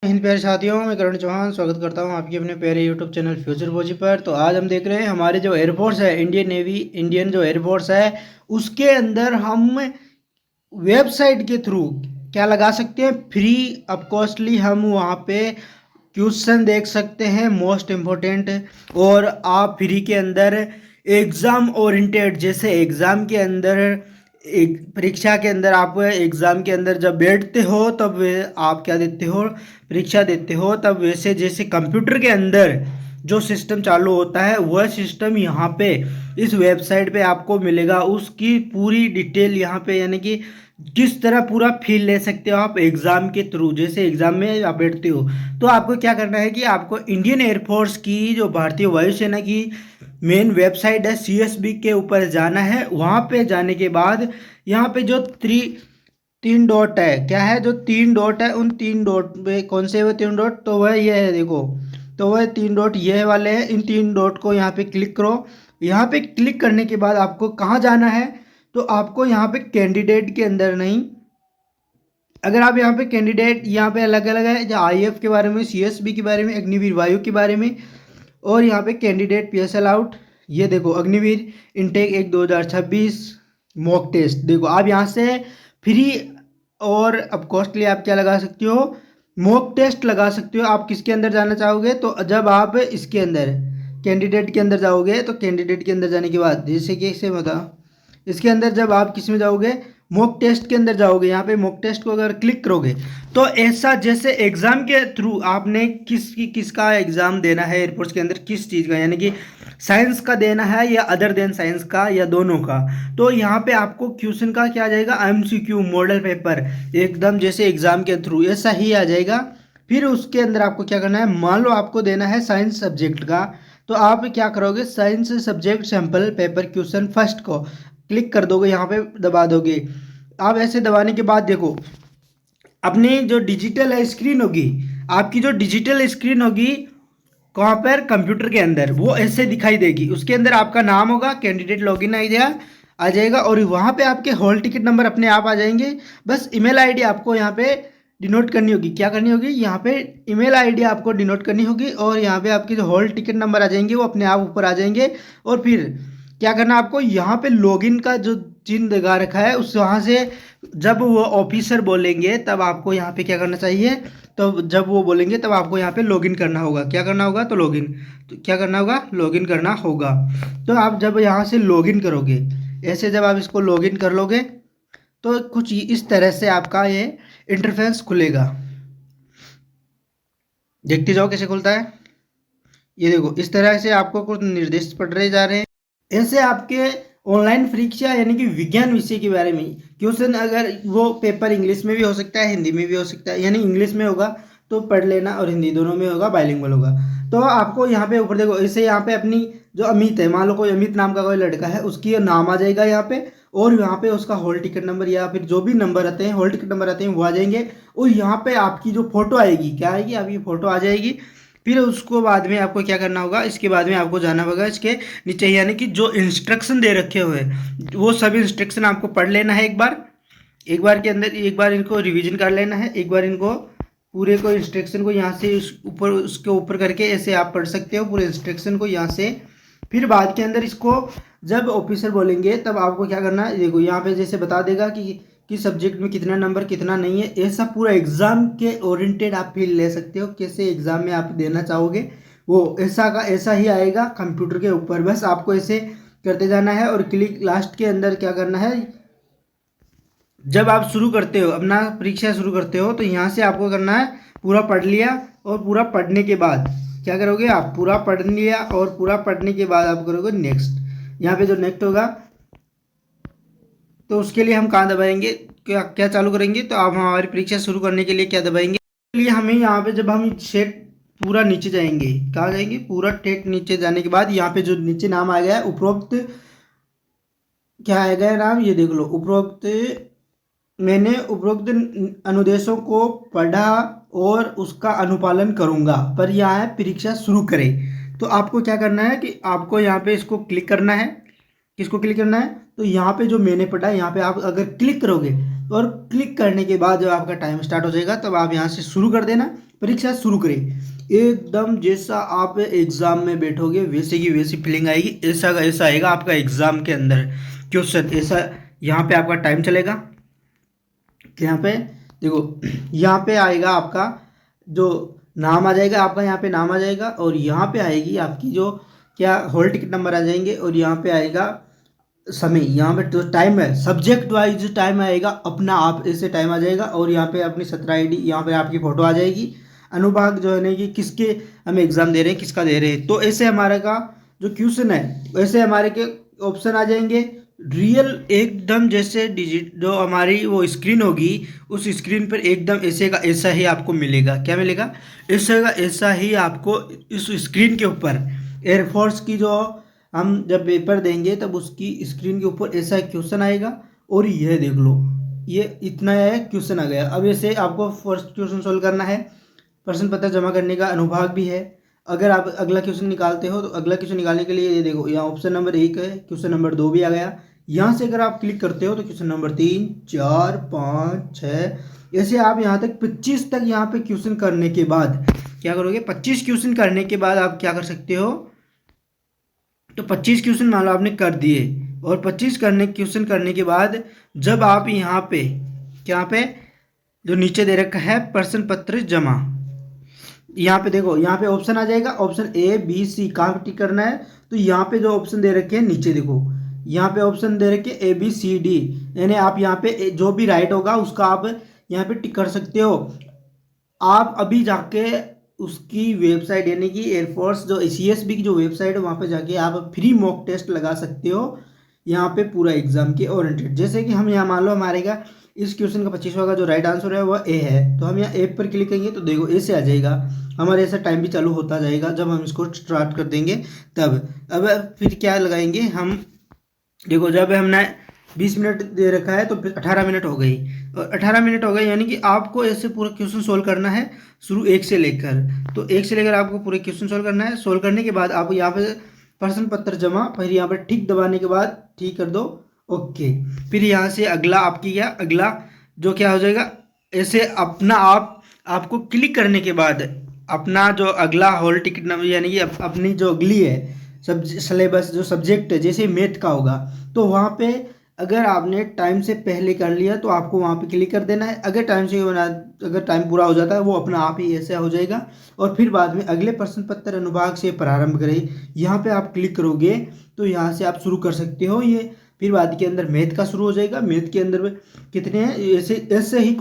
हिंद प्यारे साथियों, मैं करण चौहान स्वागत करता हूं आपके अपने प्यारे यूट्यूब चैनल फ्यूचर फौजी पर। तो आज हम देख रहे हैं हमारे जो एयरफोर्स है, इंडियन नेवी, इंडियन जो एयरफोर्स है, उसके अंदर हम वेबसाइट के थ्रू क्या लगा सकते हैं, फ्री ऑफ कॉस्टली हम वहां पे क्वेश्चन देख सकते हैं मोस्ट इम्पोर्टेंट। और आप फ्री के अंदर एग्ज़ाम ओरिएंटेड, जैसे एग्ज़ाम के अंदर एक परीक्षा के अंदर आप एग्ज़ाम के अंदर जब बैठते हो तब आप क्या देते हो, परीक्षा देते हो, तब वैसे जैसे कंप्यूटर के अंदर जो सिस्टम चालू होता है वह सिस्टम यहाँ पे इस वेबसाइट पे आपको मिलेगा। उसकी पूरी डिटेल यहाँ पे, यानी कि किस तरह पूरा फील ले सकते हो आप एग्ज़ाम के थ्रू। जैसे एग्ज़ाम में आप बैठते हो तो आपको क्या करना है कि आपको इंडियन एयरफोर्स की जो भारतीय वायुसेना की मेन वेबसाइट है CSB के ऊपर जाना है। वहाँ पे जाने के बाद यहाँ पे जो तीन डॉट है, क्या है, जो तीन डॉट है, उन तीन डॉट पे कौन से वो तीन डॉट, तो वह ये है, देखो, तो वह तीन डॉट ये वाले हैं। इन तीन डॉट को यहाँ पे क्लिक करो। यहाँ पे क्लिक करने के बाद आपको कहाँ जाना है, तो आपको यहाँ पे कैंडिडेट के अंदर नहीं, अगर आप यहाँ पे कैंडिडेट, यहाँ पे अलग अलग है, जो IF के बारे में, CSB के बारे में, अग्निवीर वायु के बारे में, और यहाँ पे कैंडिडेट PSL आउट। ये देखो अग्निवीर इनटेक 1 2026 मॉक टेस्ट। देखो आप यहाँ से फ्री और अब कॉस्टली आप क्या लगा सकते हो, मॉक टेस्ट लगा सकते हो। आप किसके अंदर जाना चाहोगे, तो जब आप इसके अंदर कैंडिडेट के अंदर जाओगे, तो कैंडिडेट के अंदर जाने के बाद जैसे कि इसे बता, इसके अंदर जब आप किस में जाओगे, मॉक टेस्ट के अंदर जाओगे। यहाँ पे मॉक टेस्ट को अगर क्लिक करोगे तो ऐसा जैसे एग्जाम के थ्रू आपने किसका एग्जाम देना है एयरफोर्स के अंदर, किस चीज़ का, यानी कि साइंस का देना है या अदर देन साइंस का या दोनों का, तो यहाँ पे आपको क्वेश्चन का क्या आ जाएगा, MCQ मॉडल पेपर, एकदम जैसे एग्जाम के थ्रू ऐसा ही आ जाएगा। फिर उसके अंदर आपको क्या करना है, मान लो आपको देना है साइंस सब्जेक्ट का, तो आप क्या करोगे, science subject sample paper question first को क्लिक कर दोगे, यहाँ पे दबा दोगे। आप ऐसे दबाने के बाद देखो अपनी जो डिजिटल स्क्रीन होगी, आपकी जो डिजिटल स्क्रीन होगी कहाँ पर, कंप्यूटर के अंदर, वो ऐसे दिखाई देगी। उसके अंदर आपका नाम होगा, कैंडिडेट लॉगिन आ जाएगा और वहाँ पे आपके हॉल टिकट नंबर अपने आप आ जाएंगे। बस ईमेल आईडी आपको यहाँ पे डिनोट करनी होगी। क्या करनी होगी, यहाँ पे ईमेल आईडी आपको डिनोट करनी होगी और यहाँ पे आपके जो हॉल टिकट नंबर आ जाएंगे वो अपने आप ऊपर आ जाएंगे। और फिर क्या करना आपको, यहाँ पे लॉगिन का जो चिन्ह लगा रखा है उस वहाँ से जब वो ऑफिसर बोलेंगे तब आपको यहाँ पे क्या करना चाहिए, तो जब वो बोलेंगे तब आपको यहाँ पे लॉगिन करना होगा। क्या करना होगा, तो लॉगिन, तो क्या करना होगा, लॉगिन करना होगा। तो आप जब यहाँ से लॉगिन करोगे, ऐसे जब आप इसको लॉगिन कर लोगे तो कुछ इस तरह से आपका ये इंटरफेस खुलेगा। देखते जाओ कैसे खुलता है। ये देखो इस तरह से आपको कुछ निर्देश पढ़ रहे जा रहे हैं। ऐसे आपके ऑनलाइन परीक्षा यानी कि विज्ञान विषय के बारे में क्वेश्चन, अगर वो पेपर इंग्लिश में भी हो सकता है, हिंदी में भी हो सकता है, यानी इंग्लिश में होगा तो पढ़ लेना और हिंदी दोनों में होगा, बाइलिंगुअल होगा। तो आपको यहाँ पे ऊपर देखो, इसे यहाँ पे अपनी जो अमित है, मान लो कोई अमित नाम का कोई लड़का है, उसकी नाम आ जाएगा यहाँ पे, और यहाँ पे उसका हॉल टिकट नंबर या फिर जो भी नंबर आते हैं, हॉल टिकट नंबर आते हैं, वो आ जाएंगे। और यहाँ पे आपकी जो फोटो आएगी, क्या आएगी, आपकी फोटो आ जाएगी। फिर उसको बाद में आपको क्या करना होगा, इसके बाद में आपको जाना होगा इसके नीचे, यानी कि जो इंस्ट्रक्शन दे रखे हुए हैं वो सभी इंस्ट्रक्शन आपको पढ़ लेना है एक बार के अंदर, एक बार इनको रिवीजन कर लेना है, एक बार इनको पूरे को इंस्ट्रक्शन को यहाँ से ऊपर उसके ऊपर करके ऐसे आप पढ़ सकते हो पूरे इंस्ट्रक्शन को यहाँ से। फिर बाद के अंदर इसको जब ऑफिसर बोलेंगे तब आपको क्या करना है, देखो यहाँ पे जैसे बता देगा कि किस सब्जेक्ट में कितना नंबर कितना नहीं है। ऐसा पूरा एग्जाम के ओरिएंटेड आप फील ले सकते हो, कैसे एग्जाम में आप देना चाहोगे वो ऐसा का ऐसा ही आएगा कंप्यूटर के ऊपर। बस आपको ऐसे करते जाना है और क्लिक लास्ट के अंदर क्या करना है, जब आप शुरू करते हो अपना परीक्षा शुरू करते हो तो यहाँ से आपको करना है पूरा पढ़ लिया। और पूरा पढ़ने के बाद क्या करोगे, आप पूरा पढ़ लिया और पूरा पढ़ने के बाद आप करोगे नेक्स्ट। यहाँ पे जो नेक्स्ट होगा तो उसके लिए हम कहाँ दबाएंगे, क्या क्या चालू करेंगे, तो आप हमारी परीक्षा शुरू करने के लिए क्या दबाएंगे, इसलिए हमें यहाँ पे जब हम सेट पूरा नीचे जाएंगे, कहाँ जाएंगे, पूरा टेट नीचे जाने के बाद यहाँ पे जो नीचे नाम आ गया है उपरोक्त, क्या आ गया नाम, ये देख लो, उपरोक्त, मैंने उपरोक्त अनुदेशों को पढ़ा और उसका अनुपालन करूंगा, पर यहाँ है परीक्षा शुरू करें। तो आपको क्या करना है कि आपको यहाँ पे इसको क्लिक करना है। किसको क्लिक करना है, तो यहाँ पे जो मैंने पढ़ा है यहाँ पे आप अगर क्लिक करोगे और क्लिक करने के बाद जब आपका टाइम स्टार्ट हो जाएगा तब आप यहाँ से शुरू कर देना परीक्षा शुरू करें। एकदम जैसा आप एग्ज़ाम में बैठोगे वैसे की वैसी फीलिंग आएगी, ऐसा का ऐसा आएगा आपका एग्ज़ाम के अंदर क्वेश्चन ऐसा। यहाँ पे आपका टाइम चलेगा, यहाँ पे देखो, यहाँ पे आएगा आपका जो नाम आ जाएगा, आपका यहाँ पे नाम आ जाएगा, और यहाँ पे आएगी आपकी जो क्या हॉल टिकट नंबर आ जाएंगे, और यहाँ पे आएगा समय, यहाँ पे जो टाइम है सब्जेक्ट वाइज टाइम आएगा अपना आप ऐसे टाइम आ जाएगा, और यहाँ पे अपनी 17 ID, यहाँ पे आपकी फ़ोटो आ जाएगी, अनुभाग जो है ना कि किसके हम एग्ज़ाम दे रहे हैं, किसका दे रहे हैं। तो ऐसे हमारे का जो क्वेश्चन है वैसे हमारे के ऑप्शन आ जाएंगे रियल एकदम, जैसे डिजिट जो हमारी वो स्क्रीन होगी उस स्क्रीन पर एकदम ऐसे का ऐसा ही आपको मिलेगा। क्या मिलेगा? ऐसे का ऐसा ही आपको इस स्क्रीन के ऊपर एयरफोर्स की जो हम जब पेपर देंगे तब उसकी स्क्रीन के ऊपर ऐसा क्वेश्चन आएगा, और यह देख लो ये इतना है क्वेश्चन आ गया। अब ऐसे आपको फर्स्ट क्वेश्चन सोल्व करना है, प्रश्न पत्र जमा करने का अनुभाग भी है। अगर आप अगला क्वेश्चन निकालते हो तो अगला क्वेश्चन निकालने के लिए ये देखो यहाँ ऑप्शन नंबर 1 है, क्वेश्चन नंबर 2 भी आ गया। यहाँ से अगर आप क्लिक करते हो तो क्वेश्चन नंबर 3, 4, 5, 6 ऐसे आप यहाँ तक 25 तक यहाँ पे क्वेश्चन करने के बाद क्या करोगे? 25 क्वेश्चन करने के बाद आप क्या कर सकते हो? तो 25 क्वेश्चन मान लो आपने कर दिए, और 25 क्वेश्चन करने के बाद जब आप यहाँ पे जो नीचे दे रखा है प्रश्न पत्र जमा, यहाँ पे देखो यहाँ पे ऑप्शन आ जाएगा, ऑप्शन A B C कहाँ पे टिक करना है? तो यहाँ पे जो ऑप्शन दे रखे हैं नीचे देखो, यहाँ पे ऑप्शन दे रखे A B C D, यानी आप यहाँ पे जो भी राइट होगा उसका आप यहाँ पे टिक कर सकते हो। आप अभी जाके उसकी वेबसाइट यानी कि एयरफोर्स जो CSB की जो वेबसाइट है वहाँ पे जाके आप फ्री मॉक टेस्ट लगा सकते हो यहाँ पे पूरा एग्जाम के ओरिएंटेड। जैसे कि हम यहाँ मान लो हमारे का इस क्वेश्चन का 25वां का जो राइट आंसर है वह A है, तो हम यहाँ A पर क्लिक करेंगे तो देखो A से आ जाएगा, हमारे ऐसा टाइम भी चालू होता जाएगा जब हम इसको स्टार्ट कर देंगे तब। अब फिर क्या लगाएंगे हम, देखो जब हमने 20 मिनट दे रखा है तो फिर 18 मिनट हो गई, और 18 मिनट हो गए यानी कि आपको ऐसे पूरा क्वेश्चन सोल्व करना है शुरू 1 से लेकर। तो 1 से लेकर आपको पूरे क्वेश्चन सोल्व करना है। सोल्व करने के बाद आप यहाँ पे प्रश्न पत्र जमा, फिर यहाँ पर ठीक दबाने के बाद ठीक कर दो, ओके। फिर यहाँ से अगला आपकी क्या अगला जो क्या हो जाएगा, ऐसे अपना आपको क्लिक करने के बाद अपना जो अगला हॉल टिकट नंबर यानी कि अपनी जो अगली है सब सिलेबस जो सब्जेक्ट है, जैसे मैथ का होगा तो वहाँ पे अगर आपने टाइम से पहले कर लिया तो आपको वहाँ पे क्लिक कर देना है। अगर टाइम पूरा हो जाता है वो अपना आप ही ऐसा हो जाएगा। और फिर बाद में अगले प्रश्न पत्र अनुभाग से प्रारंभ करें, यहाँ पे आप क्लिक करोगे तो यहाँ से आप शुरू कर सकते हो ये। फिर बाद के अंदर मैथ का शुरू हो जाएगा, मैथ के अंदर कितने हैं ऐसे ऐसे ही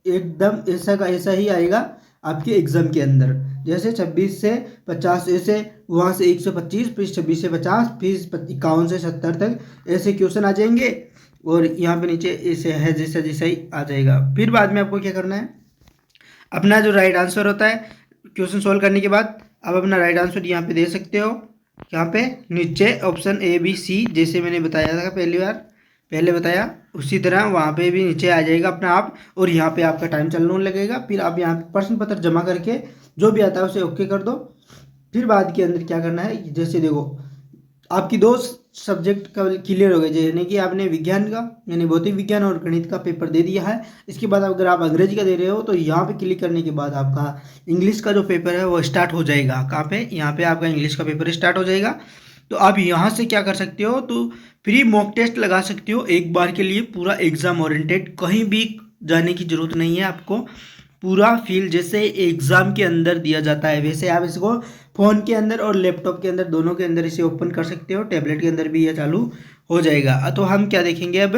एकदम ऐसा का ऐसा ही आएगा आपके एग्जाम के अंदर, जैसे 26 से 50 ऐसे, वहाँ से 1 से 25, फिर 26 से 50, फिर 51 से 70 तक ऐसे क्वेश्चन आ जाएंगे। और यहाँ पे नीचे ऐसे है जैसा जैसा ही आ जाएगा। फिर बाद में आपको क्या करना है, अपना जो राइट आंसर होता है क्वेश्चन सोल्व करने के बाद आप अपना राइट आंसर यहाँ पे दे सकते हो। यहाँ पे नीचे ऑप्शन A B C जैसे मैंने बताया था पहले बताया उसी तरह वहाँ पे भी नीचे आ जाएगा अपना आप, और यहाँ पे आपका टाइम चलने लगेगा। फिर आप यहाँ पे प्रश्न पत्र जमा करके जो भी आता है उसे ओके कर दो। फिर बाद के अंदर क्या करना है, जैसे देखो आपकी 2 सब्जेक्ट का क्लियर हो गए, यानी कि आपने विज्ञान का यानी भौतिक विज्ञान और गणित का पेपर दे दिया है। इसके बाद अगर आप अंग्रेजी का दे रहे हो तो यहाँ पे क्लिक करने के बाद आपका इंग्लिश का जो पेपर है वो स्टार्ट हो जाएगा। कहाँ पे? यहाँ पे आपका इंग्लिश का पेपर स्टार्ट हो जाएगा। तो आप यहाँ से क्या कर सकते हो, तो फ्री मॉक टेस्ट लगा सकते हो एक बार के लिए, पूरा एग्जाम ओरिएंटेड, कहीं भी जाने की जरूरत नहीं है आपको। पूरा फील जैसे एग्जाम के अंदर दिया जाता है वैसे आप इसको फ़ोन के अंदर और लैपटॉप के अंदर दोनों के अंदर इसे ओपन कर सकते हो, टैबलेट के अंदर भी यह चालू हो जाएगा। तो हम क्या देखेंगे अब,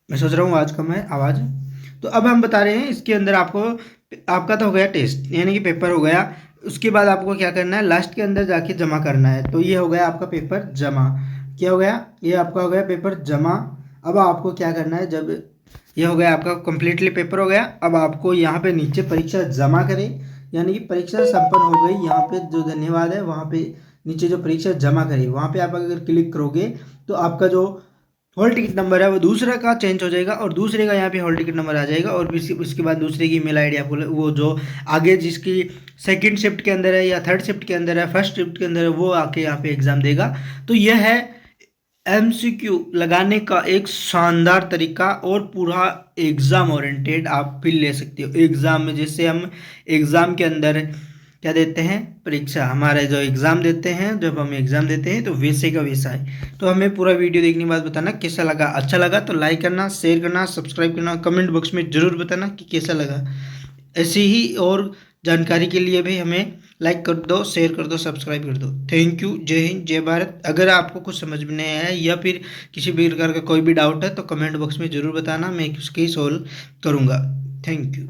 मैं सोच रहा हूँ आज कम है आवाज़। तो अब हम बता रहे हैं इसके अंदर आपका तो हो गया टेस्ट यानी कि पेपर हो गया। उसके बाद आपको क्या करना है, लास्ट के अंदर जाके जमा करना है। तो ये हो गया आपका पेपर जमा। क्या हो गया? ये आपका हो गया पेपर जमा। अब आपको क्या करना है, जब ये हो गया आपका कंप्लीटली पेपर हो गया, अब आपको यहाँ पे नीचे परीक्षा जमा करें यानी कि परीक्षा संपन्न हो गई। यहाँ पे जो धन्यवाद है वहाँ पे नीचे जो परीक्षा जमा करें वहाँ पे आप अगर क्लिक करोगे तो आपका जो हॉल टिकट नंबर है वो दूसरे का चेंज हो जाएगा, और दूसरे का यहाँ पे हॉल टिकट नंबर आ जाएगा। और फिर उसके बाद दूसरे की ईमेल आईडी आपको वो जो आगे जिसकी सेकंड शिफ्ट के अंदर है या थर्ड शिफ्ट के अंदर है फर्स्ट शिफ्ट के अंदर है वो आके यहाँ पे एग्ज़ाम देगा। तो यह है एमसीक्यू लगाने का एक शानदार तरीका और पूरा एग्ज़ाम ओरिएंटेड आप फील ले सकते हो। एग्ज़ाम में जैसे हम एग्ज़ाम के अंदर क्या देते हैं, परीक्षा, हमारे जो एग्ज़ाम देते हैं, जब हम एग्ज़ाम देते हैं तो वैसे का वैसा है। तो हमें पूरा वीडियो देखने के बाद बताना कैसा लगा। अच्छा लगा तो लाइक करना, शेयर करना, सब्सक्राइब करना, कमेंट बॉक्स में ज़रूर बताना कि कैसा लगा। ऐसी ही और जानकारी के लिए भी हमें लाइक कर दो, शेयर कर दो, सब्सक्राइब कर दो। Thank you. जय हिंद, जय भारत। अगर आपको कुछ समझ में नहीं आया या फिर किसी भी प्रकार का कोई भी डाउट है तो कमेंट बॉक्स में ज़रूर बताना, मैं उसकी सॉल्व करूँगा। Thank you.